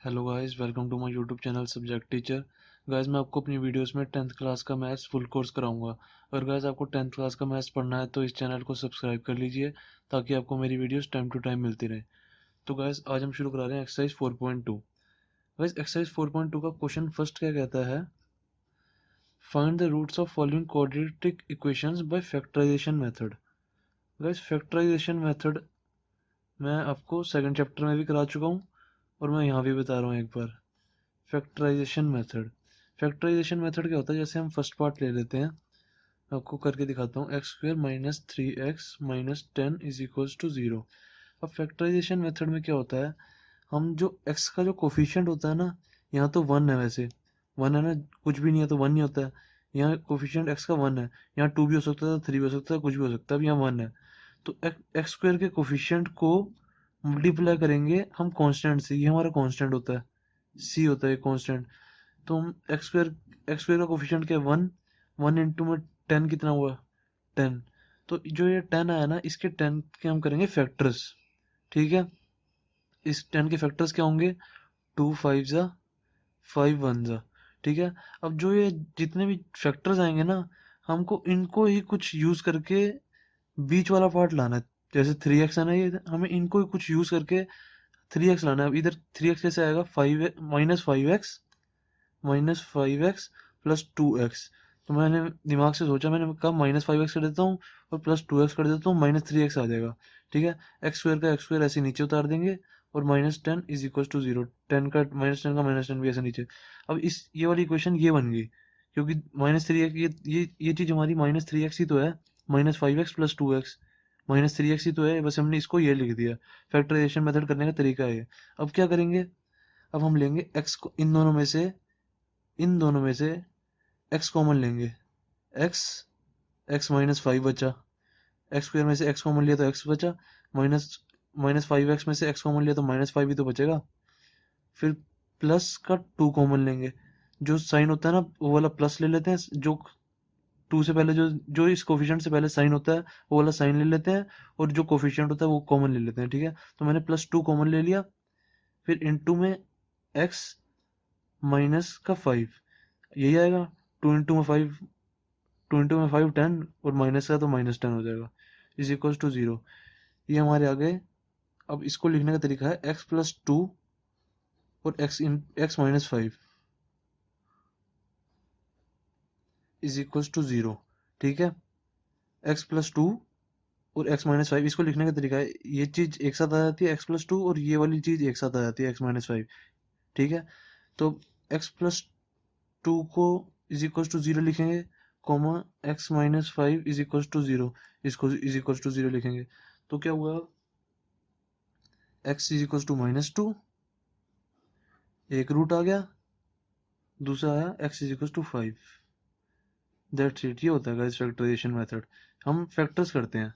Hello guys, welcome to my YouTube channel subject teacher. Guys, मैं आपको अपनी videos में 10th क्लास का मैथ्स फुल कोर्स कराऊंगा। अगर गाइस आपको 10th क्लास का मैथ्स पढ़ना है तो इस चैनल को सब्सक्राइब कर लीजिए ताकि आपको मेरी वीडियोस टाइम टू टाइम मिलती रहे। तो गाइस, आज हम शुरू करा रहे हैं एक्सरसाइज 4.2। गाइस, एक्सरसाइज 4.2 का क्वेश्चन फर्स्ट क्या कहता है? Find the roots of following quadratic equations by factorization method. Guys, factorization method मैं आपको सेकंड चैप्टर में भी करा चुका हूँ और मैं यहाँ भी बता रहा हूँ एक बार। फैक्टराइजेशन मेथड क्या होता है? जैसे हम फर्स्ट पार्ट ले लेते हैं, आपको करके दिखाता हूँ। X square minus 3x-10 is equals to 0। अब फैक्टराइजेशन मेथड में क्या होता है, हम जो x का जो कोफिशिएंट होता है ना, यहाँ तो 1 है, वैसे 1 है ना, कुछ भी नहीं है तो 1 नहीं होता है। यहाँ कोफिशिएंट x का 1 है, यहाँ 2 भी हो सकता है, 3 भी हो सकता है, कुछ भी हो सकता है। अब यहाँ 1 है तो एक्स स्क्वेयर के कोफिशिएंट को मल्टीप्लाई करेंगे हम कांस्टेंट से। ये हमारा कांस्टेंट होता है, c होता है कांस्टेंट। तो हम एक्स स्क्वेयर का कोफिशिएंट क्या है? 1। 1 इंटू में 10 कितना हुआ? 10। तो जो ये 10 आया ना, इसके 10 के हम करेंगे फैक्टर्स। ठीक है, इस 10 के फैक्टर्स क्या होंगे? 2 5 जा 5 1 जा। ठीक है, अब जो ये जितने भी फैक्टर्स आएंगे ना, हमको इनको ही कुछ यूज करके बीच वाला पार्ट लाना है। जैसे 3x है ना, ये हमें इनको ही कुछ यूज करके 3x लाना है। अब इधर 3x कैसे आएगा? 5 -5x प्लस 2x। तो मैंने दिमाग से सोचा, मैंने कहा -5x कर देता हूँ और +2x कर देता हूँ, -3x आ जाएगा। ठीक है, एक्स स्क्वायर का एक्स स्क्वायर ऐसे नीचे उतार देंगे और -10 इज इक्वल टू 0। 10 का -10 भी ऐसे नीचे। अब इस ये वाली इक्वेशन ये बन गई, क्योंकि -3x, ये चीज हमारी -3x ही तो है। -5x प्लस 2x -3x ही तो है, बस हमने इसको ये लिख दिया। फैक्टराइजेशन मेथड करने का तरीका है ये। अब क्या करेंगे? अब हम लेंगे x को, इन दोनों में से x कॉमन लेंगे। x x -5 बचा। एक्स स्क्वायर में से x कॉमन लिया तो x बचा। माइनस -5x में से x कॉमन लिया तो -5 ही तो बचेगा। फिर प्लस का 2 कॉमन लेंगे। जो साइन होता है ना, वो वाला प्लस ले लेते हैं। जो 2 से पहले जो जो इस कोफिशिएंट से पहले साइन होता है, वो वाला साइन ले लेते हैं। और जो कोफिशिएंट होता है वो कॉमन ले लेते हैं। ठीक है, तो मैंने +2 कॉमन ले लिया। फिर इनटू में x माइनस का 5, यही आएगा। 2 इंटू में 5 10, और माइनस का तो -10 हो जाएगा, इज इक्वल टू 0। ये हमारे आगे। अब इसको लिखने का तरीका है x+2 और x-5 इज इक्वल टू 0। ठीक है, x+2 और x-5, इसको लिखने का तरीका है, ये चीज एक साथ आ जाती है x+2, और ये वाली चीज एक साथ आ जाती है x-5। ठीक है, तो x+2 को इज इक्वल टू 0 लिखेंगे, comma x-5 is equal to 0, इसको इज इक्वल टू 0 लिखेंगे। तो क्या हुआ? x इज इक्वल टू -2, एक रूट आ गया, दूसरा आया x is equal to 5। That's it. ये होता है गाइस फैक्टराइजेशन मेथड। हम फैक्टर्स करते हैं,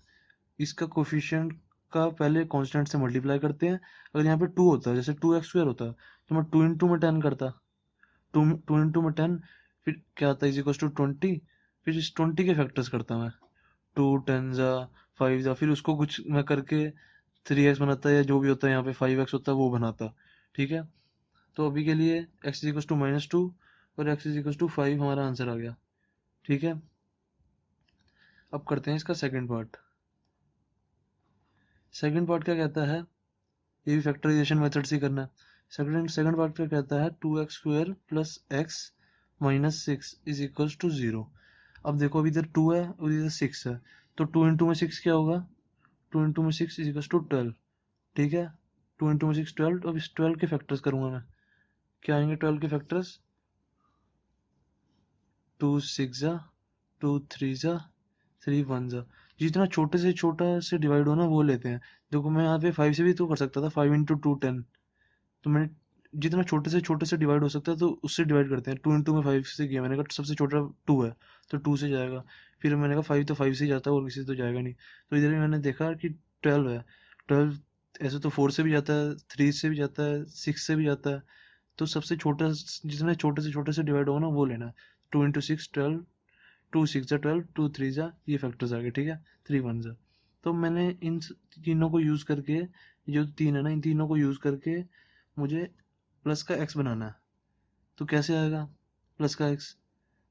इसका कोफिशिएंट का पहले कांस्टेंट से मल्टीप्लाई करते हैं। अगर यहाँ पे 2 होता है, जैसे 2x² होता, तो मैं 2 इंटू में 10 करता। 2 इंटू में 10, फिर क्या आता है? Is equal to 20। फिर इस 20 के फैक्टर्स करता मैं। 2 10 जा 5 जा, फिर उसको कुछ मैं करके 3x बनाता, या जो भी होता है यहाँ पे 5x होता है वो बनाता। ठीक है, तो अभी के लिए x इज इक्वल टू -2 और x इज इक्वल टू 5 हमारा आंसर आ गया। ठीक है, अब करते हैं इसका सेकंड पार्ट। सेकंड पार्ट क्या कहता है? ये भी फैक्टराइजेशन मेथड से करना है। सेकंड पार्ट क्या कहता है? 2x² plus x -6 is equal to 0। अब देखो, अभी इधर 2 है और इधर 6 है, तो 2 इंटू में 6 क्या होगा? 2 इंटू में 6 इज इक्वल टू 12। ठीक है, 2 इंटू में 6 12। अब इस 12 के फैक्टर्स करूंगा मैं। क्या आएंगे 12 के फैक्टर्स? 2 6 जा 2 3 जा 3 1 जा। जितना छोटे से छोटा से डिवाइड हो ना, वो लेते हैं। देखो, मैं यहाँ पे 5 से भी तो कर सकता था, 5 इंटू 2 10। तो मैंने जितना छोटे से डिवाइड हो सकता है तो उससे डिवाइड करते हैं। 2 इंटू में 5 से किया, मैंने कहा सबसे छोटा 2 है तो 2 से जाएगा। फिर मैंने कहा 5 तो 5 से ही जाता है, और किसी से तो जाएगा नहीं। तो इधर भी मैंने देखा कि 12 है। 12 ऐसे तो 4 से भी जाता है, 3 से भी जाता है, 6 से भी जाता है। तो सबसे छोटा, जितने छोटे से डिवाइड होगा ना, वो लेना है। 2 इंटू 6 12, 2 6 जा 12, 2 3 जा, ये फैक्टर्स आ गए। ठीक है, 3 1 जा। तो मैंने इन तीनों को यूज करके, जो तीन है ना, इन तीनों को यूज करके मुझे प्लस का x बनाना है, तो कैसे आएगा प्लस का x?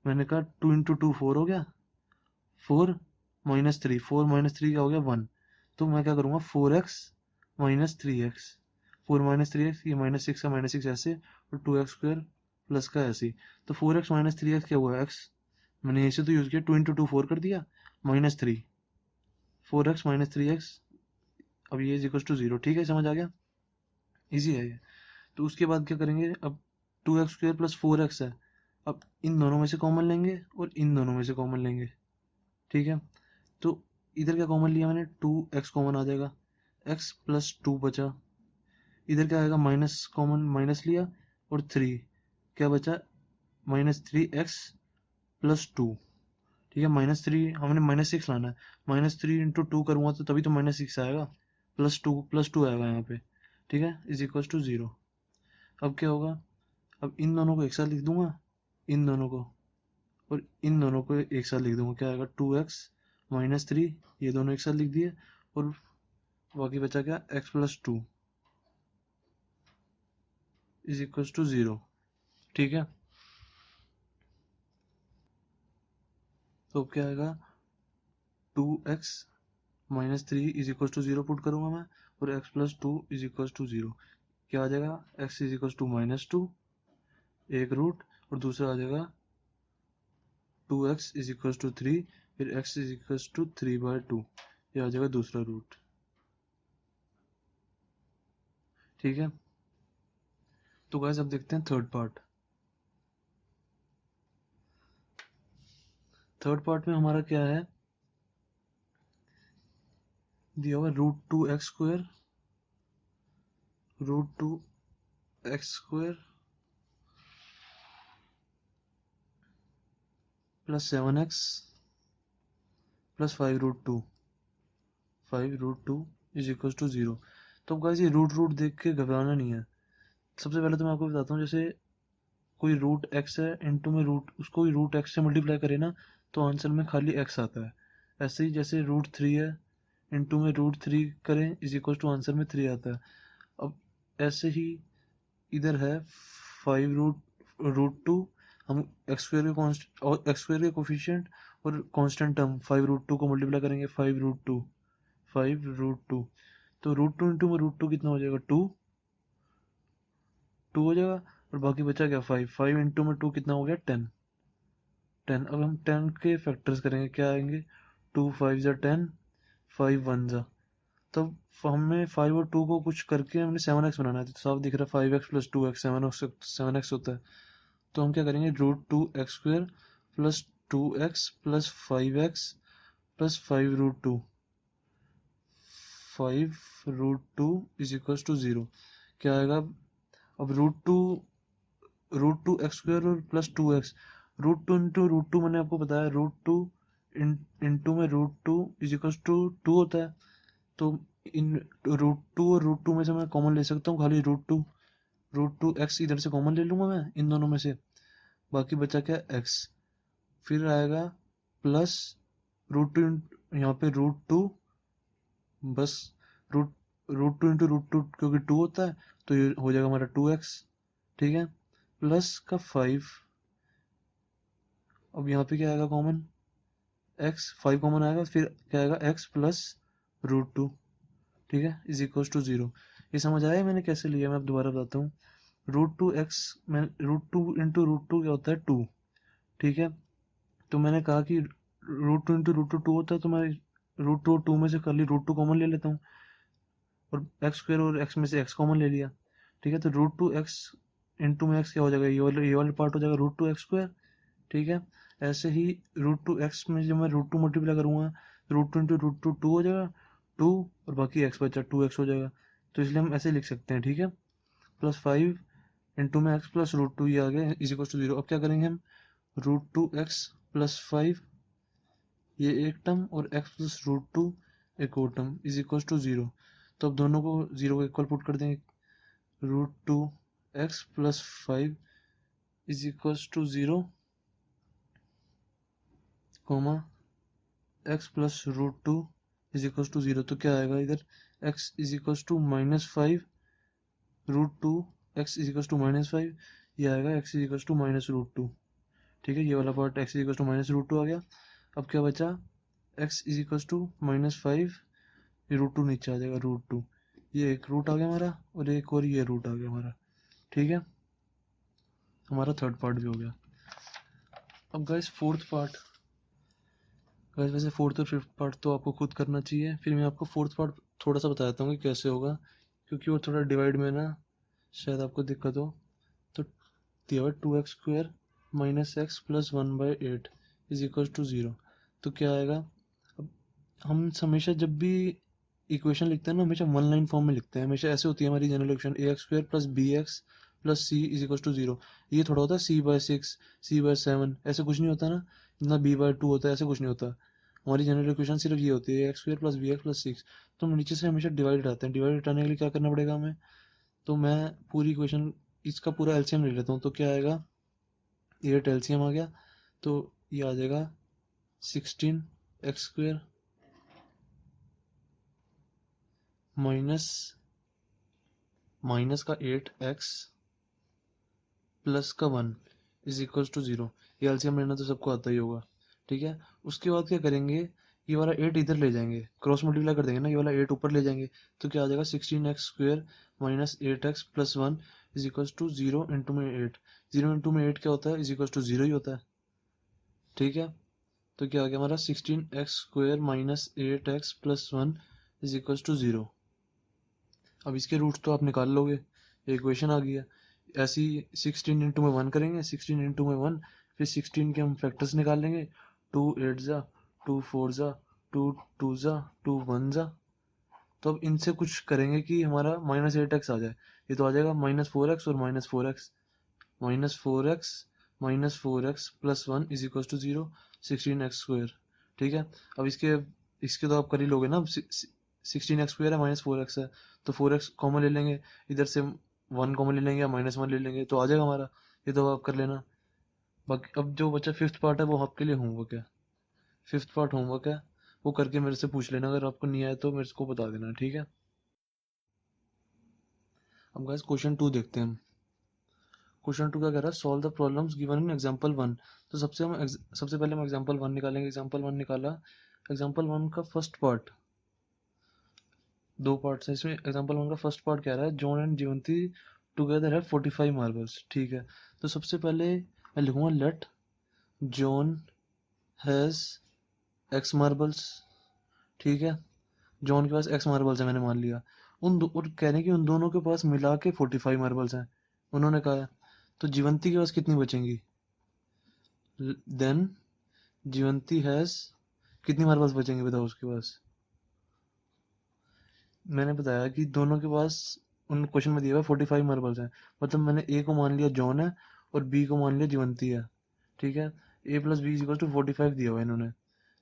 मैंने कहा 2 इंटू 2 4 हो गया, 4 माइनस 3, 4 माइनस 3 क्या हो गया 1। तो मैं क्या करूँगा 4x minus 3x, 4 minus 3x, ये माइनस 6 का माइनस 6 ऐसे, और 2x स्क्वायर प्लस का ऐसे। तो 4x माइनस 3x क्या हुआ x, मैंने ऐसे तो यूज़ किया 2 इंटू 2 4 कर दिया, माइनस 3, 4x माइनस 3x, अब ये इज इक्वल टू 0। ठीक है, समझ आ गया, इजी है ये। तो उसके बाद क्या करेंगे, अब 2x स्क्वायर प्लस 4x है, अब इन दोनों में से कॉमन लेंगे और इन दोनों में से कॉमन लेंगे। ठीक है, तो इधर क्या कॉमन लिया मैंने, 2x कॉमन आ जाएगा, x प्लस 2 बचा, इधर क्या आएगा माइनस कॉमन, माइनस लिया और 3 क्या बचा, माइनस 3x प्लस 2। ठीक है, माइनस 3 हमने माइनस 6 लाना है, माइनस 3 इंटू 2 करूँगा तो तभी तो माइनस 6 आएगा, प्लस टू आएगा यहाँ पे। ठीक है, इज इक्वल टू 0। अब क्या होगा, अब इन दोनों को एक साथ लिख दूंगा, इन दोनों को और इन दोनों को एक साथ लिख दूंगा, क्या आएगा 2x माइनस 3, ये दोनों एक साथ लिख दिए, और बाकी बचा क्या x plus 2 is equal to 0। ठीक है, तो क्या आएगा 2x minus 3 is equal to 0 put करूंगा मैं, और x plus 2 is equal to 0। क्या आ जाएगा, x is equal to minus 2 एक रूट, और दूसरा आ जाएगा 2x इज इक्वल टू 3, फिर x इज इक्वल टू 3/2, ये आ जाएगा दूसरा रूट। ठीक है, तो गाइस अब देखते हैं थर्ड पार्ट। थर्ड पार्ट में हमारा क्या है, दिया हुआ root 2 x square plus 7x plus 5√2 is equal to 0। तो अब गाइस ये रूट देख के घबराना नहीं है। सबसे पहले तो मैं आपको बताता हूँ, जैसे कोई रूट एक्स है, इनटू में रूट, उसको ही रूट एक्स से मल्टीप्लाई करे ना तो आंसर में खाली एक्स आता है। ऐसे ही जैसे रूट 3 है, इनटू में रूट 3 करें इज इक्वल टू आंसर में 3 आता है। अब ऐसे ही इधर है 5√2, हम एक्स स्क्वायर के कॉन्स्ट और एक्स स्क्वायर के कोफिशिएंट और कांस्टेंट टर्म 5√2 को मल्टीप्लाई करेंगे, 5√2 तो रूट 2 इंटू में रूट 2 कितना हो जाएगा, 2 हो जाएगा, और बाकी बचा क्या 5 इंटू में 2 कितना हो गया 10। अब हम 10 के फैक्टर्स करेंगे, क्या आएंगे 2 5 जा 10, 5 1 जा, तब हमें 5 और 2 को कुछ करके हमने 7x बनाना है, तो साफ दिख रहा है 5x प्लस 2x 7x होता है। तो हम क्या करेंगे root 2 x² plus 2x plus 5x plus 5√2 is equal to 0। क्या आएगा, अब रूट टू एक्स स्क्वायर और plus 2x, root 2 into root 2 मैंने आपको बताया रूट 2 इंटू में रूट 2 इज इक्वल टू 2 होता है। तो इन रूट 2 और रूट 2 में से मैं कॉमन ले सकता हूँ खाली रूट टू एक्स इधर से कॉमन ले लूंगा मैं इन दोनों में से, बाकी बचा क्या एक्स, फिर आएगा प्लस रूट 2, यहाँ पे root 2, bus route root 2 into root 2 क्योंकि 2 होता है तो ये हो जाएगा हमारा 2x। ठीक है, प्लस का 5, अब यहाँ पे क्या आएगा कॉमन, x 5 कॉमन आएगा, फिर क्या आएगा x प्लस रूट 2। ठीक है, इज इक्वल टू 0। ये समझ आया मैंने कैसे लिया, मैं अब दोबारा बताता हूँ। रूट 2 एक्स में रूट 2 इंटू रूट 2 क्या होता है 2। ठीक है, तो मैंने कहा कि रूट 2 इंटू रूट 2 होता है, तो मैं रूट 2 और 2 में से खाली रूट 2 कॉमन ले लेता हूँ, और एक्स स्क्वायर और एक्स में से एक्स कॉमन ले लिया। ठीक है, तो रूट 2 एक्स इंटू में एक्स क्या हो जाएगा, ये वाला पार्ट हो जाएगा रूट 2 एक्स स्क्वायर। ठीक है, ऐसे ही रूट 2 एक्स में जब मैं रूट 2 मल्टीप्लाई करूंगा, रूट 2 इंटू रूट 2 2 हो जाएगा 2, और बाकी एक्स बचा 2x हो जाएगा। तो इसलिए हम ऐसे लिख सकते हैं। ठीक है, प्लस 5 इंटू में एक्स प्लस रूट 2 ये आ गया इज इक्वल टू 0। अब क्या करेंगे हम, रूट 2x प्लस 5 ये एक टर्म और x प्लस रूट 2 एक और टर्म इज इक्वल टू 0। तो अब दोनों को 0 को इक्वल पुट कर देंगे, root 2x plus 5 is equal to 0, comma x plus root 2 is equal to 0। तो क्या आएगा इधर x is equal to -5 root 2 x is equals to -5, ये आएगा एक्स इज इक्वल्स टू -√2। ठीक है, ये वाला part x is equals to -√2 आ गया। अब क्या बचा, एक्स इज इक्वल्स टू -5, ये √2 नीचे आ जाएगा, √2, ये एक रूट आ गया हमारा, और एक और ये रूट आ गया हमारा। ठीक है, हमारा थर्ड पार्ट भी हो गया। अब गाइस फोर्थ पार्ट, गाइस वैसे फोर्थ और फिफ्थ पार्ट तो आपको खुद करना चाहिए, फिर मैं आपको फोर्थ पार्ट थोड़ा सा बताता हूँ कि कैसे होगा, क्योंकि वो थोड़ा डिवाइड में ना शायद आपको दिक्कत हो। तो दिया हुआ 2x² - x + 1/8 is equal to 0। तो क्या आएगा, अब हम हमेशा जब भी इक्वेशन लिखते हैं ना, हमेशा वन लाइन फॉर्म में लिखते हैं, हमेशा ऐसे होती है हमारी general equation, ax² + bx + c is equal to 0। ये थोड़ा होता है c/6, c/7, ऐसे कुछ नहीं होता ना, ना b/2 होता है, ऐसे कुछ नहीं होता। हमारी जनरल इक्वेशन सिर्फ ये होती है ax² + bx + 6। तो हम नीचे से हमेशा डिवाइड हटाते हैं, डिवाइड हटाने के लिए क्या करना पड़ेगा हमें, तो मैं पूरी इक्वेशन इसका पूरा एलसीएम ले लेता हूँ। तो क्या आएगा, 8 एलसीएम आ गया, तो ये आ जाएगा 16x² माइनस का 8x प्लस का 1 इज इक्वल टू 0। ये एलसीएम लेना तो सबको आता ही होगा। ठीक है, उसके बाद क्या करेंगे, ये वाला 8 इधर ले जाएंगे, क्रॉस मल्टीप्लाई कर देंगे ना, ये वाला 8 ऊपर ले जाएंगे। तो क्या आ जाएगा, 16x² - 8x + 1 is equal to 0 into में 8। 0 इंटू में 8 क्या होता है, इज इक्वल टू 0 ही होता है। ठीक है, तो क्या आ गया हमारा, 16x² - 8x + 1 is equal to 0। अब इसके रूट्स तो आप निकाल लोगे, इक्वेशन आ गई है। ऐसे ही 16 इंटू में 1 करेंगे, 16 इंटू में 1, फिर 16 के हम फैक्टर्स निकाल लेंगे, 2 8 जा, 2 4 जा, 2 2 जा, 2 1 जा। तो अब इनसे कुछ करेंगे कि हमारा -8x आ जाए। ये तो आ जाएगा -4x और -4x, -4x -4x + 1 is equal to 0, 16x²। ठीक है, अब इसके इसके तो आप कर ही लोगे ना। 16x² है, -4x है, तो 4x कॉमन ले लेंगे, इधर से 1 कॉमन ले लेंगे या -1 ले लेंगे, तो आ जाएगा हमारा। ये तो आप कर लेना। बाकी अब जो बच्चा फिफ्थ पार्ट है वो आपके लिए होमवर्क है। फिफ्थ पार्ट होमवर्क है, वो करके मेरे से पूछ लेना, अगर आपको नहीं आया तो मेरे को बता देना। ठीक है, अब गाइस क्वेश्चन 2 देखते हैं हम। क्वेश्चन 2 क्या कह रहा है, solve the problems given in example 1। तो सबसे पहले हम एग्जांपल 1 निकालेंगे। एग्जांपल 1 निकाला, एग्जांपल 1 का फर्स्ट पार्ट, दो पार्ट्स है इसमें। एग्जांपल 1 का फर्स्ट पार्ट कह रहा है, जॉन एंड जीवंती टुगेदर है 45 मार्बल्स। ठीक है, तो सबसे पहले मैं लिखूंगा, let John has x marbles. ठीक है, जॉन के पास एक्स मार्बल्स है, मैंने मान लिया। और कह रहे हैं कि उन दोनों के पास मिला के 45 मार्बल्स हैं, उन्होंने कहा है। तो जीवंती के पास कितनी बचेंगी, देन जीवंती हैज, कितनी मार्बल्स बचेंगे बताओ उसके पास। मैंने बताया कि दोनों के पास, उन क्वेश्चन में दिया हुआ 45 मार्बल्स हैं, मतलब मैंने ए को मान लिया जॉन है और बी को मान लिया जीवंती है। ठीक है, a + b = 45 दिया हुआ है इन्होंने।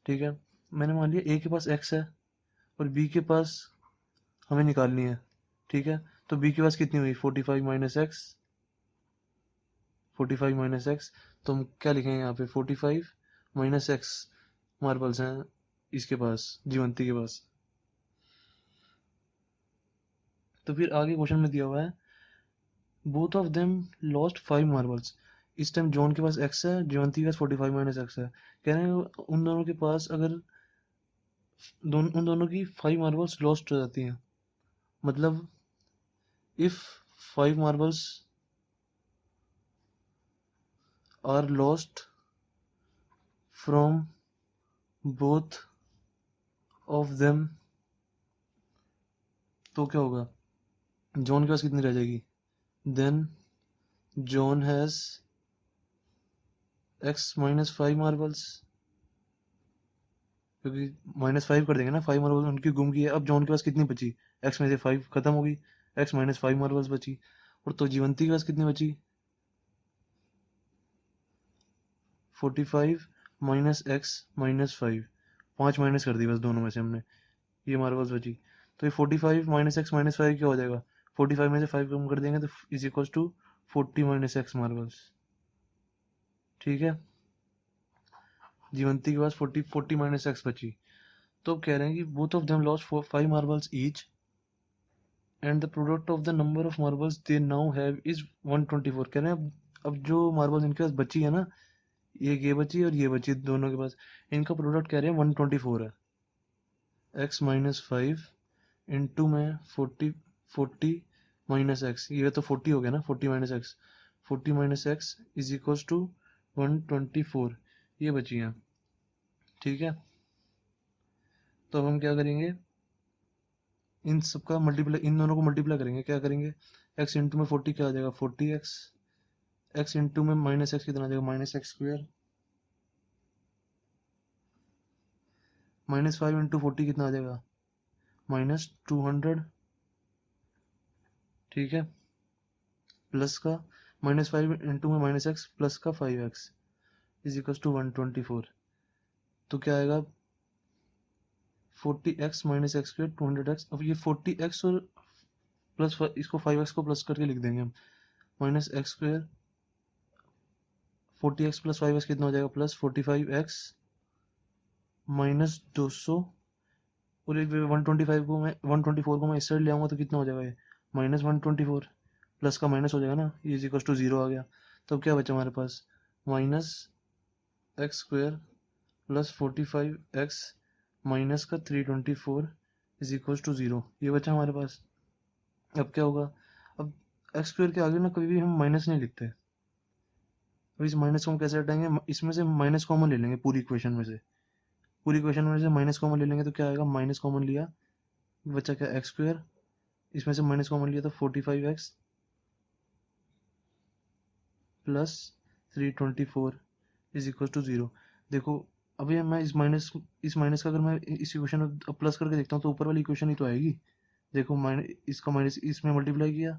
ठीक है, मैंने मान लिया ए के पास एक्स है और बी के पास हमें निकालनी है। ठीक है, तो बी के पास कितनी हुई, 45 - x, 45 - x। तो हम क्या लिखेंगे यहाँ पे, 45 - x मार्बल्स हैं इसके पास, जीवंती के पास। तो फिर आगे क्वेश्चन में दिया हुआ है, both of them lost 5 marbles. इस टाइम जॉन के पास x है, जीवंती के पास 45 - x है। कह रहे हैं उन दोनों के पास अगर उन दोनों की 5 मार्बल्स लॉस्ट हो जाती हैं, मतलब if 5 marbles are lost from both of them, तो क्या होगा, जॉन के पास कितनी रह जाएगी, then John has x - 5 marbles, क्योंकि -5 कर देंगे ना, 5 मार्बल्स उनकी गुम गई है। अब जॉन के पास कितनी बची, x में से 5 खत्म हो गई, x - 5 मार्बल्स बची। और तो जीवंती के पास कितनी बची, 45 - x - 5, 5 माइनस कर दी बस दोनों में से हमने, ये मार्बल्स बची। तो ये 45 - x - 5 क्या हो जाएगा, 45 में से 5 कम कर देंगे तो is equal to 40 - x marbles. ठीक है, जीवंती के पास 40 - x बची। तो अब कह रहे हैं कि both of them lost 5 marbles each, and the product of the number of marbles they now have is 124। कह रहे हैं अब जो मार्बल्स इनके पास बची है ना, ये बची और ये बची दोनों के पास, इनका प्रोडक्ट कह रहे हैं 124 है। x माइनस 5 इंटू में 40 माइनस एक्स, ये तो 40 हो गया ना, 40 minus x is equal to 124, ये बची हैं। ठीक है, तो अब हम क्या करेंगे, इन सबका मल्टीप्लाई, इन दोनों को मल्टीप्लाई करेंगे। क्या करेंगे, x इंटू में 40 क्या आ जाएगा, 40x, x इंटू में माइनस एक्स कितना आ जाएगा, minus x square, minus 5 into 40 कितना आ जाएगा, माइनस 200। ठीक है, प्लस का माइनस 5 इंटू में माइनस एक्स प्लस का 5x इज इक्वल टू 124। तो क्या आएगा, 40x minus x square 200x। अब ये 40x और प्लस इसको 5x को प्लस करके लिख देंगे हम, minus x square 40x plus 5x कितना हो जाएगा, प्लस 45x माइनस 200, और 125 को मैं 124 को मैं इस साइड ले आऊंगा तो कितना हो जाएगा, ये माइनस 124, प्लस का माइनस हो जाएगा ना, ये इज इक्वल टू 0 आ गया। तो अब क्या बचा हमारे पास, minus x square plus 45x minus का 324 इज इक्वल टू 0, ये बचा हमारे पास। अब क्या होगा, अब एक्स स्क्वायर के आगे ना कभी भी हम माइनस नहीं लिखते। अब इस माइनस को हम कैसे हटाएंगे, इसमें से माइनस कॉमन ले लेंगे, पूरी इक्वेशन में से, पूरी इक्वेशन में से माइनस कॉमन ले लेंगे तो क्या आएगा, माइनस कॉमन लिया, बचा क्या, एक्स स्क्वायर, इसमें से माइनस कॉमन लिया तो 45x plus 324 is equal to 0। देखो अभी मैं इस माइनस का अगर मैं इस इक्वेशन में प्लस करके देखता हूँ तो ऊपर वाली इक्वेशन ही तो आएगी। देखो माइनस, इसका माइनस इसमें मल्टीप्लाई किया,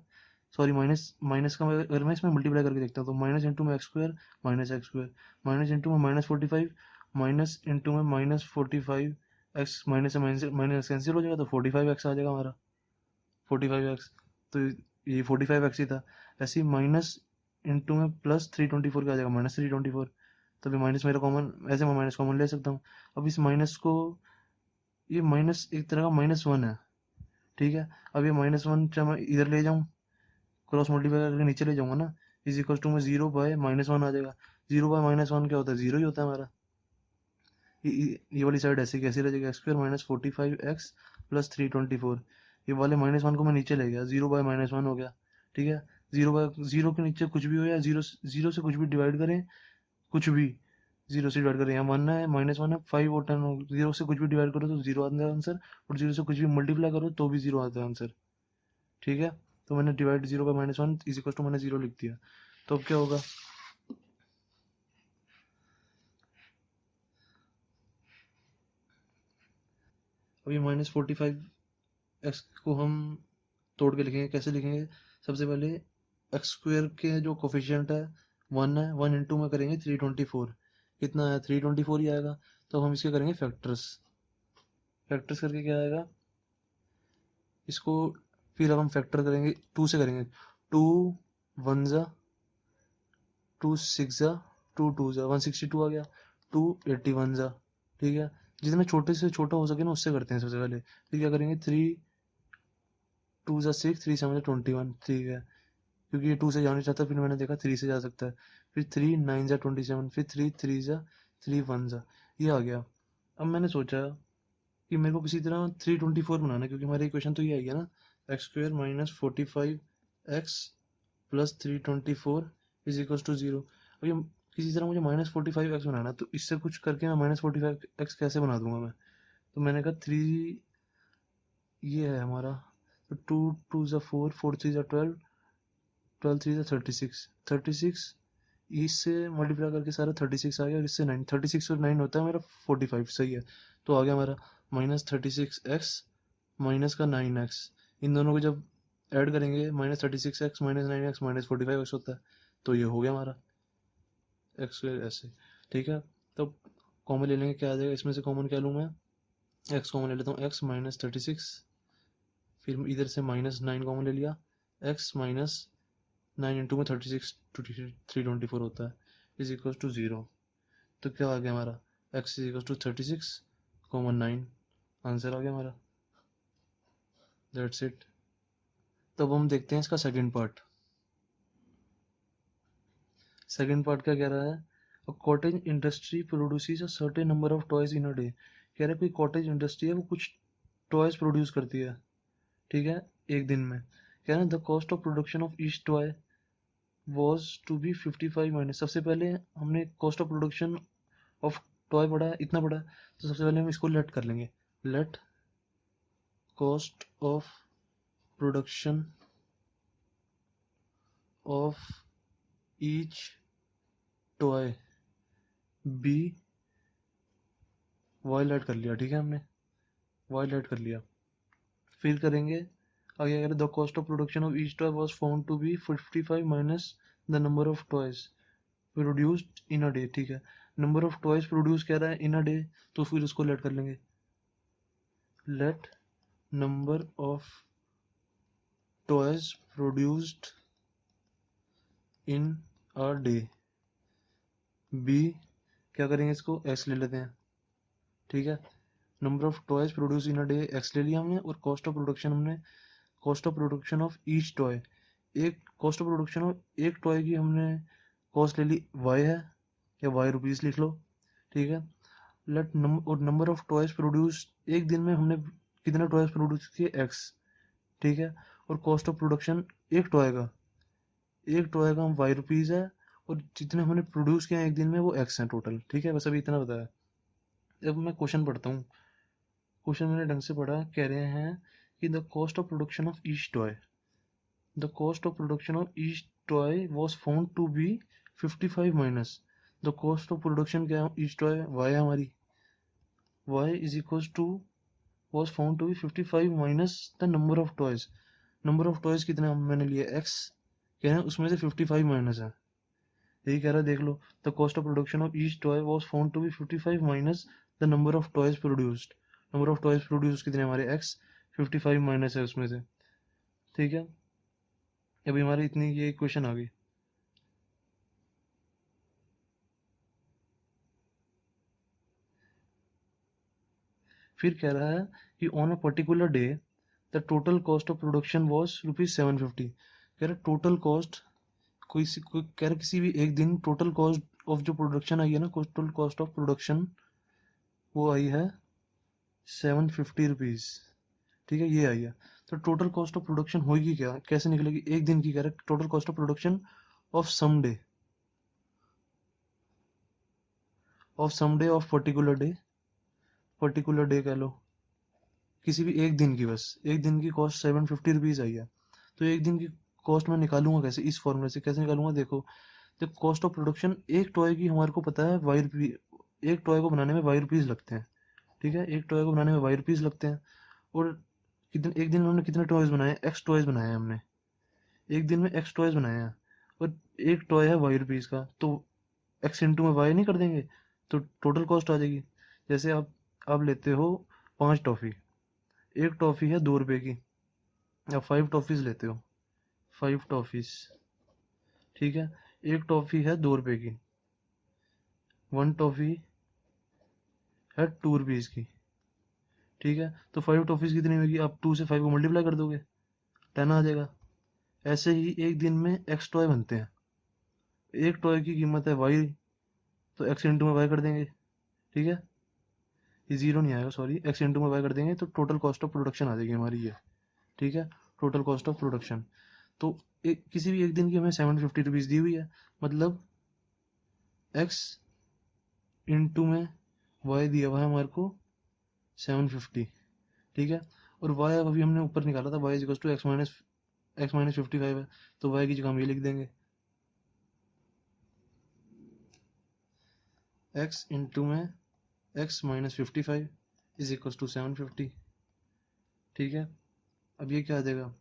सॉरी माइनस माइनस का अगर मैं इसमें मल्टीप्लाई करके देखता हूँ तो माइनस इंटू में x square minus x square, minus into में माइनस 45 माइनस इंटू में माइनस 45 एक्स, माइनस से माइनस माइनस कैंसिल हो जाएगा तो 45x आ जाएगा हमारा, 45x। तो ये 45x ही था। ऐसे ही माइनस इंटू में प्लस 324 का आ जाएगा, माइनस 324। तभी माइनस मेरा कॉमन, ऐसे मैं माइनस कॉमन ले सकता हूँ। अब इस माइनस को, ये माइनस एक तरह का -1 है। ठीक है, अब ये -1 चाहे मैं इधर ले जाऊँ, क्रॉस मल्टीप्लाई करके नीचे ले जाऊंगा ना, इज इक्वल टू में 0/-1 आ जाएगा। 0/-1 क्या होता है, 0 ही होता है हमारा। ये वाली साइड ऐसे कैसी रह जाएगी, x square minus 45x plus 324, ये वाले -1 को मैं नीचे ले गया, 0/-1 हो गया। ठीक है, 0 के नीचे कुछ भी हो या जीरो से कुछ भी डिवाइड करें, कुछ भी 0 से डिवाइड करें, यहाँ 1 है -1 है 5 और 10, 0 से कुछ भी डिवाइड करो तो 0 आता है आंसर, और 0 से कुछ भी मल्टीप्लाई करो तो भी 0 आता है आंसर। ठीक है, तो मैंने डिवाइड 0/-1 इज इक्वल टू मैंने 0 लिख दिया। तो अब क्या होगा, अभी -45x को हम तोड़ के लिखेंगे। कैसे लिखेंगे, सबसे पहले एक्स स्क्वायर के जो कोफिशिएंट है 1 है, 1 इंटू में करेंगे 324, कितना है 324 ही आएगा। तो हम इसके करेंगे फैक्टर्स, फैक्टर्स करके क्या आएगा, इसको फिर अब हम फैक्टर करेंगे 2 से करेंगे, 2 1 जा 2 6 जा 2 2 जा 162 आ गया, 2 81 जा। ठीक है, जितना छोटे से छोटा हो सके ना उससे करते हैं सबसे पहले। फिर क्या करेंगे, 3 2 जा 6 3 7 जा 21। ठीक है, क्योंकि ये 2 से जा नहीं चाहता, फिर मैंने देखा 3 से जा सकता है। फिर 3 9 जा 27, फिर 3 3 जा 3 1 जा, ये आ गया। अब मैंने सोचा कि मेरे को किसी तरह 324 बनाना है, क्योंकि हमारी इक्वेशन तो ये आई है ना, x square minus 45x plus 324 is equal to 0। अब ये किसी तरह मुझे -45x बनाना है, तो इससे कुछ करके मैं -45x कैसे बना दूंगा मैं। तो मैंने कहा 3, ये है हमारा, तो 2 2 जा 4 4 3 जा 12 12 3 जा 36 36, इससे मल्टीप्लाई करके सारा 36 आ गया, और इससे 9, 36 और 9 होता है मेरा 45, सही है। तो आ गया हमारा -36x माइनस का 9x, इन दोनों को जब ऐड करेंगे -36x minus 9x minus 45x होता है। तो ये हो गया हमारा एक्स स्क्वायर ऐसे। ठीक है, तो कॉमन ले लेंगे, क्या आ जाएगा इसमें से, कॉमन क्या लूँ मैं, एक्स कॉमन ले लेता हूँ, एक्स माइनस 36, फिर इधर से -9 कॉमन ले लिया, एक्स माइनस 9 इंटू में 36 324 होता है इज इक्वल टू 0। तो क्या आ गया हमारा, x is equal to 36 common 9, answer आ गया हमारा, दैट्स इट। तो अब हम देखते हैं इसका सेकंड पार्ट। सेकंड पार्ट क्या कह रहा है? A cottage industry produces a certain number of toys in a day. कह रहा है कोई कॉटेज इंडस्ट्री है, वो कुछ टॉयज प्रोड्यूस करती है, ठीक है, एक दिन में। कह रहा है the cost of production of each toy was to be 55 minus. सबसे पहले हमने cost of production of toy पढ़ा है, इतना पढ़ा है, तो सबसे पहले हम इसको लेट कर लेंगे। Let cost of production of each toy be, y let कर लिया, ठीक है, हमने वाई लेट कर लिया। फिर करेंगे आगे, अगर the cost of production of each toy was found to be 55 minus the number of toys produced in a day, ठीक है। नंबर ऑफ टॉयज प्रोड्यूस कह रहा है इन अ डे, तो फिर उसको लेट कर लेंगे। Let number of toys produced in a day be, क्या करेंगे, इसको एक्स ले लेते हैं, ठीक है। Number of toys produce in a day x ले लिया हमने, और कॉस्ट ऑफ प्रोडक्शन हमने, cost of production of each toy, एक कॉस्ट ऑफ प्रोडक्शन ऑफ एक टॉय की हमने कॉस्ट ले ली, वाई है, या वाई रुपीज़ लिख लो, ठीक है। लेट नंबर, और नंबर ऑफ टॉयज प्रोड्यूस, एक दिन में हमने कितने टॉयज प्रोड्यूस किए, एक्स, ठीक है। और कॉस्ट ऑफ प्रोडक्शन एक टॉय का, एक टॉय का वाई रुपीज़ है, और जितने हमने प्रोड्यूस किए हैं एक दिन में वो एक्स हैं टोटल, ठीक है। बस अभी इतना बताया। अब मैं क्वेश्चन पढ़ता हूँ। क्वेश्चन मैंने ढंग से पढ़ा, कह रहे हैं कि the cost of production of each toy, the cost of production of each toy was found to be 55 minus the cost of production, क्या है ईच टॉय, वाई है हमारी, y is equal to was found to be 55 minus the number of toys. Number of toys कितने मैंने लिए, x, कह रहे हैं उसमें से 55 माइनस है, यही कह रहा है, देख लो। The cost of production of each toy was found to be 55 minus the number of toys produced. Number of toys produce कितने हमारे, एक्स, 55 माइनस है उसमें से, ठीक है। अभी हमारी इतनी ये क्वेश्चन आ गई। फिर कह रहा है कि on a particular day the total cost of production was ₹750। कह रहा टोटल कॉस्ट, कोई कह रहा किसी भी एक दिन टोटल कॉस्ट ऑफ जो प्रोडक्शन आई है ना, टोटल कॉस्ट ऑफ प्रोडक्शन वो आई है ₹750, ठीक है, ये आई है। तो टोटल कॉस्ट ऑफ प्रोडक्शन होगी क्या, कैसे निकलेगी, एक दिन की, कह रहा total cost of production of some day, of some day, of particular day, particular day कह लो, किसी भी एक दिन की, बस एक दिन की कॉस्ट ₹750 आई है। तो एक दिन की कॉस्ट मैं निकालूंगा कैसे, इस फॉर्मूले से कैसे निकालूंगा, देखो। जब कॉस्ट ऑफ प्रोडक्शन एक टॉय की हमारे को पता है वाई रुपी, एक टॉय को बनाने में वाई रुपीज़ लगते हैं, ठीक है, एक टॉय को बनाने में वाई रुपीज़ लगते हैं। और कितने, एक दिन में हमने कितने टॉयज बनाए, एक्स टॉयज बनाए हैं हमने, एक दिन में एक्स टॉयज बनाए हैं, और एक टॉय है वाई रुपीज़ का, तो एक्स इंटू में वाई नहीं कर देंगे, तो टोटल कॉस्ट आ जाएगी। जैसे आप लेते हो 5 टॉफ़ी, एक टॉफ़ी है 2 रुपए की, या 5 टॉफ़ीज़ लेते हो, 5 टॉफ़ीज़, ठीक है, एक टॉफ़ी है 2 रुपए की, 1 टॉफ़ी है 2 रुपीज़ की, ठीक है। तो 5 टॉफ़ीज़ कितनी होगी, आप 2 से 5 को मल्टीप्लाई कर दोगे, 10 आ जाएगा। ऐसे ही एक दिन में एक्स टॉय बनते हैं, एक टॉय की कीमत है वाई, तो एक्स इंटू में वाई कर देंगे, ठीक है, ये जीरो नहीं आएगा, सॉरी, एक्स इंटू में वाई कर देंगे, तो टोटल कॉस्ट ऑफ प्रोडक्शन आ जाएगी हमारी ये, ठीक है, टोटल कॉस्ट ऑफ प्रोडक्शन। तो किसी भी एक दिन की हमें ₹750 दी हुई है, मतलब एक्स इंटू में वाई दिया हुआ है हमारे को 750, ठीक है। और वाई अभी हमने ऊपर निकाला था, y is to x minus 55 है, तो वाई की जगह हम ये लिख देंगे, एक्स इंटू में x minus 55 is equal to 750, ठीक है। अब ये क्या आ जाएगा,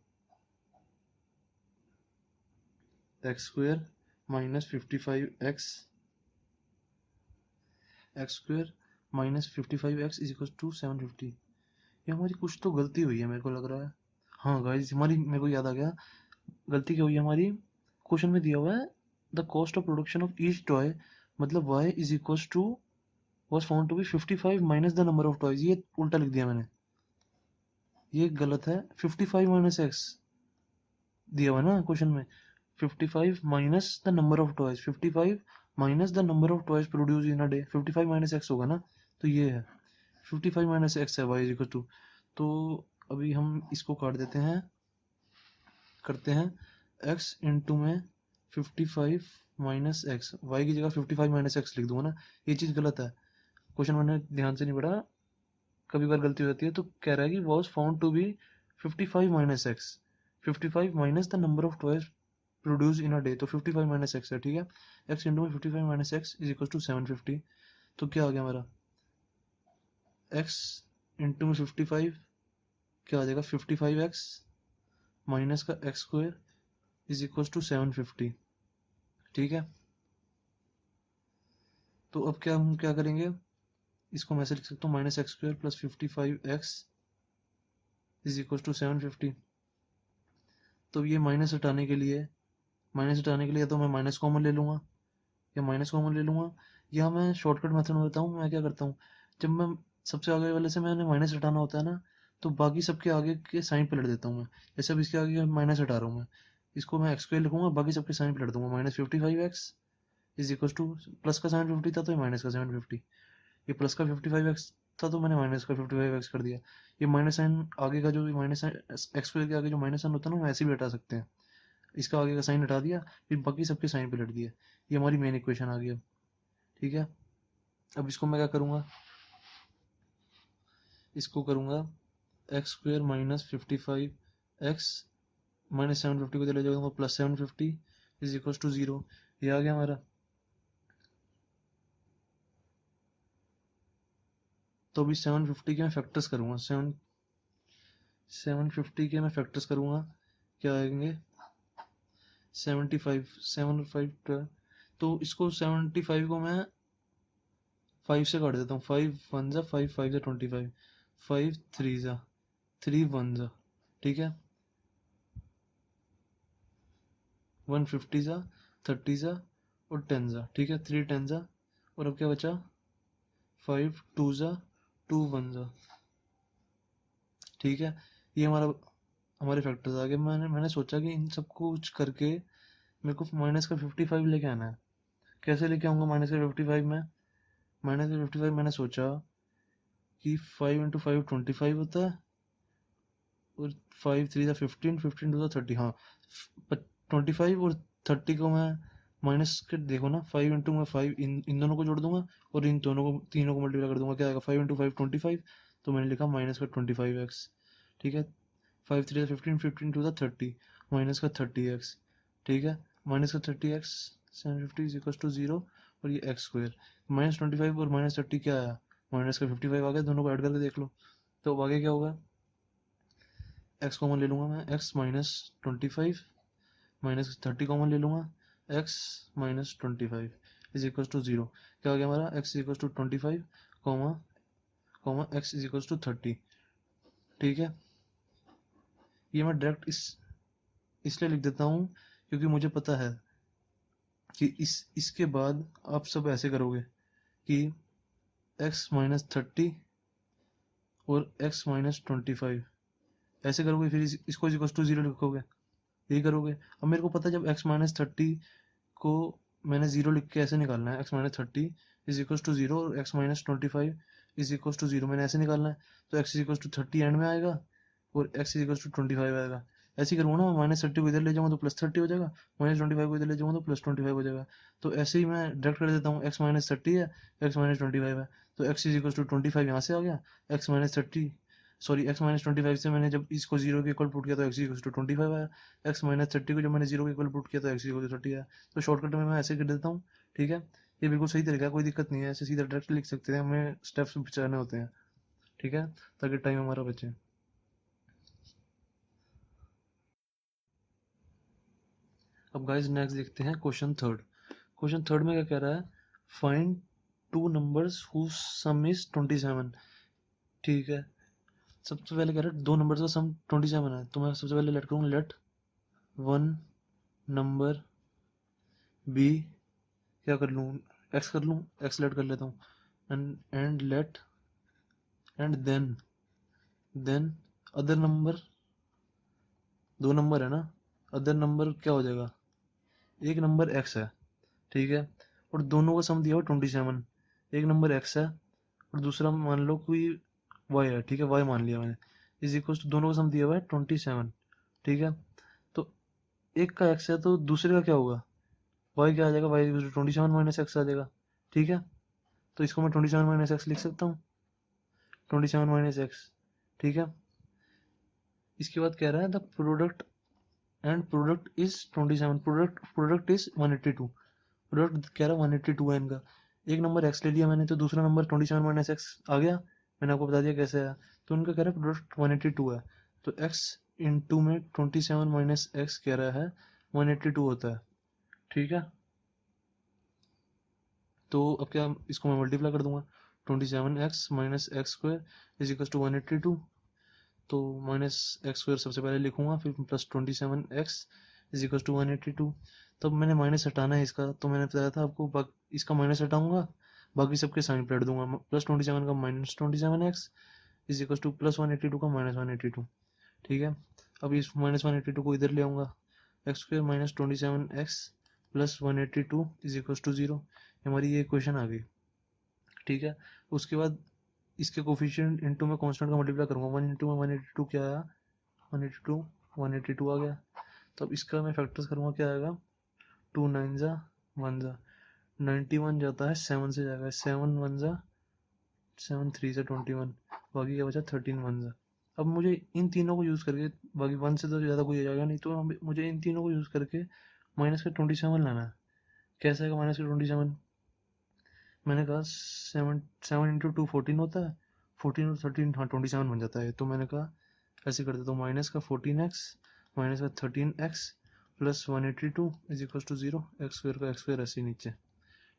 x square minus 55 x square minus 55x is equal to 750। ये हमारी कुछ तो गलती हुई है, मेरे को लग रहा है। हाँ गाइस, हमारी, मेरे को याद आ गया, गलती क्या हुई है हमारी। क्वेश्चन में दिया हुआ है the cost of production of each toy, मतलब y is equal to was found to be 55 minus the number of toys, ये उल्टा लिख दिया मैंने, ये गलत है, 55 माइनस एक्स, दिया हुआ ना क्वेश्चन में, 55 minus the number of toys, 55 minus the number of toys produce in a day, 55 minus x होगा ना, तो ये है 55 माइनस एक्स है वाई इज इक्वल टू। तो अभी हम इसको काट देते हैं, करते हैं x इंटू में 55 माइनस एक्स, वाई की जगह 55 माइनस एक्स लिख दूंगा ना, ये चीज़ गलत है, क्वेश्चन मैंने ध्यान से नहीं पढ़ा, कभी बार गलती हो जाती है। तो कह रहा है कि was found to be 55 minus x, 55 minus the number of toys produce in a day, तो 55 माइनस एक्स है, ठीक है। x इंटू में 55 minus x is equal to 750, तो क्या आ गया हमारा x इंटू में 55, क्या आ जाएगा 55x माइनस का x square is equal to 750, ठीक है। तो अब क्या हम क्या करेंगे, इसको मैं ऐसे लिख सकता हूँ minus x square plus 55x is equal to 750। तो ये माइनस हटाने के लिए या तो मैं माइनस कॉमन ले लूँगा, या मैं शॉर्टकट मेथड में बताऊँ, मैं क्या करता हूँ, जब मैं सबसे आगे वाले से मैंने माइनस हटाना होता है ना, तो बाकी सबके आगे के साइन पलट देता हूँ मैं। जैसे अब इसके आगे माइनस हटा रहा हूँ मैं, इसको मैं एक्स स्क्वायर लिखूंगा, बाकी सबके साइन पलट दूंगा, minus 55x is equal to, plus का 750 था तो ये माइनस का 750, ये प्लस का 55x था तो मैंने माइनस का 55x कर दिया। ये माइनस साइन आगे का, जो माइनस एक्स स्क्वायर के आगे जो माइनस साइन होता है ना, वो ऐसे भी हटा सकते हैं, इसका आगे का साइन हटा दिया, फिर बाकी सबके साइन पलट दिए, ये हमारी मेन इक्वेशन आ गई अब, ठीक है। अब इसको मैं क्या करूँगा, इसको करूँगा x square minus 55x minus 750 को चले जाऊँगा प्लस 750 इज इक्वल टू 0, ये आ गया हमारा। तो अभी 750 के मैं फैक्टर्स करूँगा, 750 के मैं फैक्टर्स करूँगा, क्या आएंगे 75, 75 12, तो इसको 75 को मैं 5 से काट देता हूँ, 5 1 जा 5 5 जा 25, 5 3 जा 3 1 जा, ठीक है, 150 जा 30 जा और 10 जा, ठीक है, 3 10 जा, और अब क्या बचा 5 2 जा 2 1 जा, ठीक है। ये हमारे फैक्टर्स आ गए। मैंने सोचा कि इन सबको कुछ करके मेरे को माइनस का 55 लेके आना है। कैसे लेके आऊँगा माइनस का 55 में, माइनस का 55 मैंने सोचा कि 5 इंटू 5 25 होता है, और 5 3 15 15 2 30, हाँ 25 और 30 को मैं माइनस के देखो ना, 5 इंटू में 5 इन दोनों को जोड़ दूंगा और इन दोनों को तीनों को मल्टीप्लाई कर दूंगा, क्या आएगा 5 इंटू 5 25, तो मैंने लिखा माइनस का 25x, ठीक है। 5 3 15 15 2 30 माइनस का 30x, ठीक है, माइनस का 30x 750 इज इक्वल टू 0, और ये एक्स स्क्वायर माइनस 25 और माइनस 30 क्या आया, माइनस का 55 आ गया, दोनों को ऐड करके देख लो। तो अब आगे क्या होगा, एक्स कॉमन ले लूँगा मैं, एक्स माइनस 25 माइनस 30 कॉमन ले लूँगा, x minus 25 is equal to 0, क्या हो गया हमारा x is equal to 25 comma comma x is equal to 30, ठीक है। ये मैं डायरेक्ट इसलिए लिख देता हूँ क्योंकि मुझे पता है कि इसके बाद आप सब ऐसे करोगे कि x माइनस 30 और x माइनस 25 ऐसे करोगे, फिर इसको इक्वल टू 0 लिखोगे, यही करोगे। अब मेरे को पता है जब x माइनस 30 को मैंने 0 लिख के ऐसे निकालना है, x minus 30 is equal to 0 और x minus 25 is equal to 0 मैंने ऐसे निकालना है, तो x is equal to 30 and में आएगा और x इज इक्वल टू 25 आएगा। ऐसे ही करूँगा ना, माइनस 30 को इधर ले जाऊँगा तो प्लस 30 हो जाएगा, माइनस 25 को इधर ले जाऊँगा तो प्लस 25 हो जाएगा। तो ऐसे ही मैं डायरेक्ट कर देता हूँ, x माइनस 30 है, x माइनस 25 है, तो x इज इक्वल टू 25 यहाँ से आ गया, x minus 30 sorry x minus 25 से मैंने जब इसको 0 के इक्वल पुट किया तो x इक्वल टू 25 आया, x माइनस 30 को जब मैंने 0 के इक्वल पुट किया तो x इक्वल टू 30 आया। तो शॉर्टकट में मैं ऐसे कर देता हूँ, ठीक है। ये बिल्कुल सही तरीका है, कोई दिक्कत नहीं है, ऐसे सीधा डायरेक्ट लिख सकते हैं, हमें स्टेप्स बचाने होते हैं, ठीक है, ताकि टाइम हमारा बचे। अब गाइस नेक्स्ट देखते हैं क्वेश्चन थर्ड। क्वेश्चन थर्ड में क्या कह रहा है, find two numbers whose sum is 27, ठीक है। सबसे पहले कह रहा है दो नंबर्स का सम 27 है, तो मैं सबसे पहले लेट करूँ, लेट वन नंबर बी, क्या कर लूँ, एक्स कर लूँ, एक्स लेट कर लेता हूँ, and let and then other number, दो नंबर है ना, अदर नंबर क्या हो जाएगा, एक नंबर x है, ठीक है, और दोनों का सम दिया हुआ 27। एक नंबर x है और दूसरा मान लो कोई y है, ठीक है, y मान लिया मैंने, इज इक्वल टू दोनों का सम दिया हुआ है 27, ठीक है। तो एक का x है तो दूसरे का क्या होगा, y क्या आ जाएगा, y equal to 27 minus X आ जाएगा, ठीक है। तो इसको मैं 27 माइनस एक्स लिख सकता हूँ, 27 माइनस एक्स, ठीक है। इसके बाद कह रहा है the product and product is 27, product is 182, product कह रहा है 182 है इनका। एक नंबर एक्स ले लिया मैंने तो दूसरा नंबर 27 माइनस एक्स आ गया, मैंने आपको बता दिया कैसे आया। तो उनका कह रहा है प्रोडक्ट 182 है, तो एक्स इंटू में 27 माइनस एक्स कह रहा है 182 होता है, ठीक है। तो अब क्या, इसको मैं मल्टीप्लाई कर दूंगा, 27x minus x square is equal to 182। तो माइनस एक्स स्क्वायर सबसे पहले लिखूंगा, फिर plus 27x is equal to 182। तब मैंने माइनस हटाना है इसका, तो मैंने बताया था आपको, इसका माइनस हटाऊंगा, बाकी सबके साइन पलट दूंगा, प्लस 27 का minus 27x is equal to plus 182 का माइनस 182, ठीक है। अब इस माइनस 182 को इधर ले आऊंगा, x square minus 27x plus 182 is equal to 0, हमारी ये इक्वेशन आ गई, ठीक है। उसके बाद इसके कोफिशिएंट इनटू में कांस्टेंट का मल्टीप्लाई करूंगा, 1 इंटू में 182 क्या आया, 182 182 आ गया। तो अब इसका मैं फैक्टर्स करूंगा, क्या आएगा, 2 9 जा 1 जा 91 जाता है 7 से जाएगा, 7 1 जा 7 3 से 21, बाकी क्या बचा 13 1 जा। अब मुझे इन तीनों को यूज़ करके, बाकी 1 से तो ज़्यादा कोई आ जाएगा नहीं, तो मुझे इन तीनों को यूज़ करके माइनस का 27 लाना है। कैसे आएगा माइनस का 27, मैंने कहा 7 इंटू 2 14 होता है, 14 और 13 हाँ 27 बन जाता है। तो मैंने कहा ऐसे कर देता हूँ, माइनस का 14x माइनस का 13x plus 182 is equal to 0, x square का एक्स स्क्वायर ऐसे नीचे,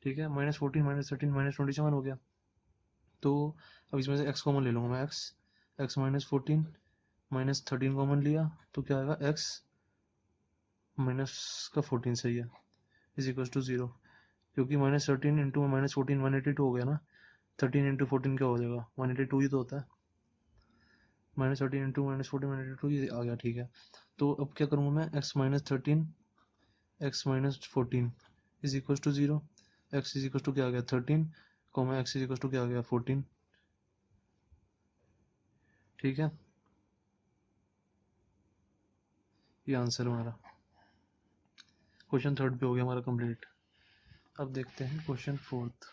ठीक है। माइनस 14 माइनस 13 माइनस 27 हो गया। तो अब इसमें से x कॉमन ले लूँगा मैं, x माइनस 14 माइनस 13 कॉमन लिया तो क्या आएगा, x माइनस का 14 सही है इज इक्वल टू 0, क्योंकि माइनस 13 इंटू माइनस 14 182 हो गया ना, 13 इंटू 14 क्या हो जाएगा, 182 ही तो होता है, माइनस 13 इंटू माइनस 14 182 ये आ गया, ठीक है। तो अब क्या करूँगा मैं, x minus 13 x minus 14 is equal to 0, x is equal to क्या आ गया 13 comma x is equal to क्या आ गया 14, ठीक है। ये आंसर हमारा क्वेश्चन थर्ड पे हो गया हमारा कंप्लीट। अब देखते हैं क्वेश्चन फोर्थ।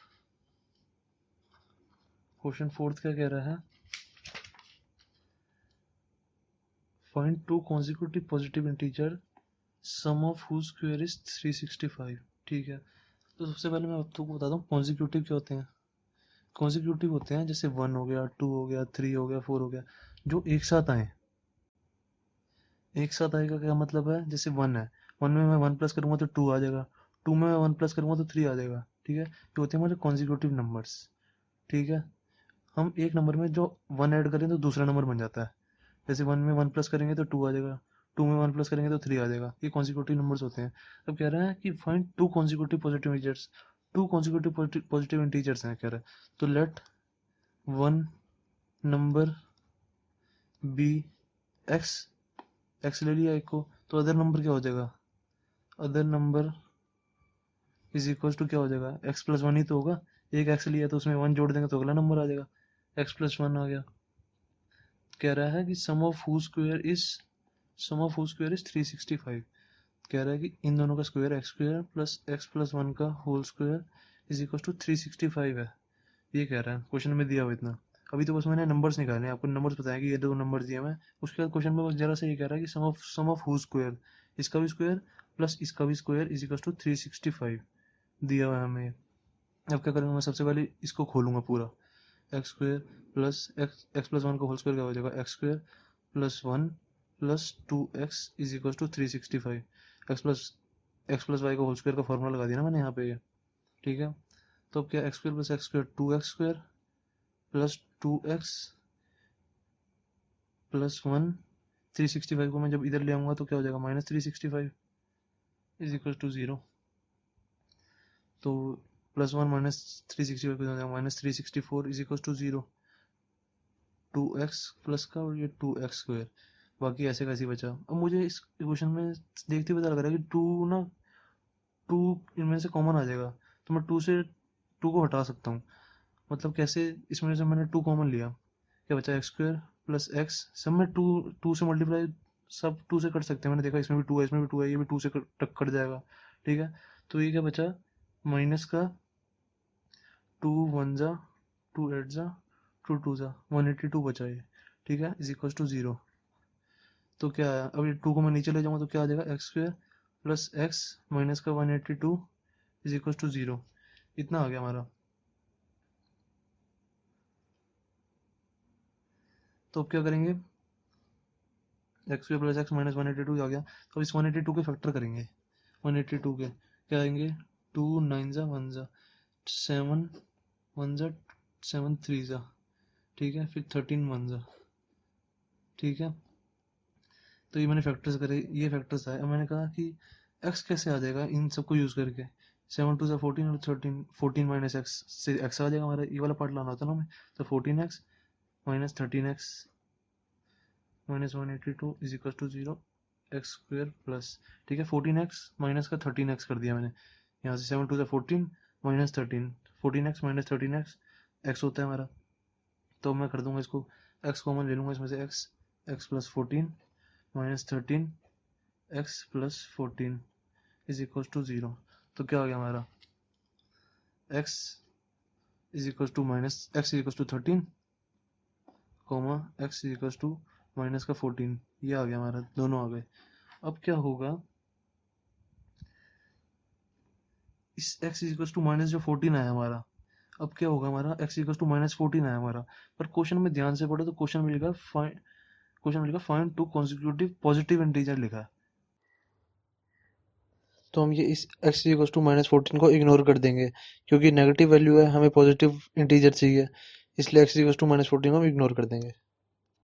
क्वेश्चन फोर्थ क्या कह रहा है, find two consecutive positive integer sum of whose square is 365, ठीक है। तो सबसे पहले मैं आपको बताता हूँ कॉन्जिक्यूटिव क्या होते हैं। कॉन्जिक्यूटिव होते हैं जैसे 1 हो गया, 2 हो गया, 3 हो गया, 4 हो गया, जो एक साथ आए। एक साथ आएगा क्या मतलब है, जैसे 1 है, 1 में मैं 1 प्लस करूंगा तो 2 आ जाएगा, 2 में मैं 1 प्लस करूंगा तो 3 आ जाएगा, ठीक है। ये होते हैं हमारे कॉन्जिक्यूटिव नंबर्स, ठीक है। हम एक नंबर में जो 1 ऐड करें तो दूसरा नंबर बन जाता है, जैसे 1 में 1 प्लस करेंगे तो 2 आ जाएगा, 2 में 1 प्लस करेंगे तो 3 आ जाएगा, ये कॉन्जिक्यूटिव नंबर्स होते हैं। अब कह रहा है कि find two consecutive positive integers, two consecutive positive integers हैं कह रहा है, तो let one number be x, x ले लिया एक को, तो अदर नंबर क्या हो जाएगा, other number is equal to क्या हो जाएगा, एक्स प्लस 1 ही तो होगा, एक एक्स लिया तो उसमें 1 जोड़ देंगे तो अगला नंबर आ जाएगा, एक्स प्लस 1 आ गया। कह रहा है कि सम ऑफ हू स्क्वायर इज 365, कह रहा है कि इन दोनों का स्क्वायर एक्स प्लस 1 का whole square is equal to 365 है, ये कह रहा है क्वेश्चन में दिया हुआ इतना। अभी तो बस मैंने नंबर्स निकाले, आपको नंबर्स बताया कि ये दो नंबर दिए मैं, उसके बाद क्वेश्चन में बस जरा से ये कह रहा है कि सम ऑफ हू स्क्वायर, इसका भी स्क्वायर प्लस इसका भी स्क्वायर इज इक्वल टू 365 दिया हुआ है हमें। अब क्या करूँगा मैं, सबसे पहले इसको खोलूंगा पूरा, x square plus x plus 1 का होल स्क्वायर क्या हो जाएगा, x square plus 1 plus 2x is equal to 365, x plus y का होल स्क्वायर का फॉर्मूला लगा दिया ना मैंने यहाँ पे, ठीक है। तो अब क्या, x square plus x square 2x square plus 2x plus 1, 365 को मैं जब इधर ले आऊंगा तो क्या हो जाएगा, माइनस 365 इज इक्वल टू 0। तो प्लस 1 माइनस 365 हो जाएगा minus 364 is equal to 0, 2x plus का और ये 2x स्क्वायर, बाकी ऐसे कैसे बचा। अब मुझे इस इक्वेशन में देखते हुए पता लग रहा है कि टू ना, टू इनमें से कॉमन आ जाएगा, तो मैं टू को हटा सकता हूँ। मतलब कैसे, इसमें से मैंने टू कॉमन लिया, क्या बचा, एक्स स्क्वायर प्लस एक्स, सब में टू, टू से मल्टीप्लाई, सब टू से कट सकते हैं, मैंने देखा इसमें भी टू है, इसमें भी टू है, ये भी टू से कट जाएगा, ठीक है। तो ये क्या बचा, माइनस का टू वन जा, टू एट जा, टू जा, 182 बचा ये, ठीक है, इज इक्वल टू जीरो। तो क्या है, अब ये टू को मैं नीचे ले जाऊंगा तो क्या आ जाएगा, x square plus x minus का 182 इज इक्वल टू जीरो। इतना आ गया हमारा। तो अब क्या करेंगे, x square plus x minus 182 आ गया, तो अब इस 182 के फैक्टर करेंगे, 182 के क्या आएंगे, टू नाइन जा वन जा, सेवन वन जा, सेवन थ्री जा, ठीक है, फिर 13 वन जा, ठीक है। तो ये मैंने फैक्टर्स करे, ये फैक्टर्स आए। अब मैंने कहा कि एक्स कैसे आ जाएगा इन सबको यूज़ करके, सेवन टू सा 14 और 13, 14 माइनस एक्स से एक्स आ जाएगा हमारा, ये वाला पार्ट लाना होता है ना हमें। तो 14x minus 13x minus 182 is equal to zero, x square plus, ठीक है, 14x माइनस का 13x कर दिया मैंने, यहाँ से सेवन टू सा 14 minus 13, 14x minus 13x x होता है हमारा। तो मैं कर दूंगा इसको, एक्स कॉमन ले लूंगा इसमें से, x x plus 14 minus 13 x plus 14 is equal to zero. तो क्या आ गया हमारा, x is equal to minus, x is equal to 13 comma x is equal to minus का 14, ये आ गया हमारा, दोनों आ गए। अब क्या होगा, इस x is equal to minus जो 14 आया हमारा, अब क्या होगा हमारा, x इक्वल टू माइनस 14 आया हमारा, पर क्वेश्चन में ध्यान से पढ़ो तो क्वेश्चन में लिखा फाइंड, क्वेश्चन में लिखा find to consecutive positive integer लिखा है। तो हम ये इस x इक्वल टू माइनस 14 को इग्नोर कर देंगे, क्योंकि नेगेटिव वैल्यू है, हमें पॉजिटिव इंटीजर चाहिए, इसलिए x इक्वल टू माइनस 14 को हम इग्नोर कर देंगे।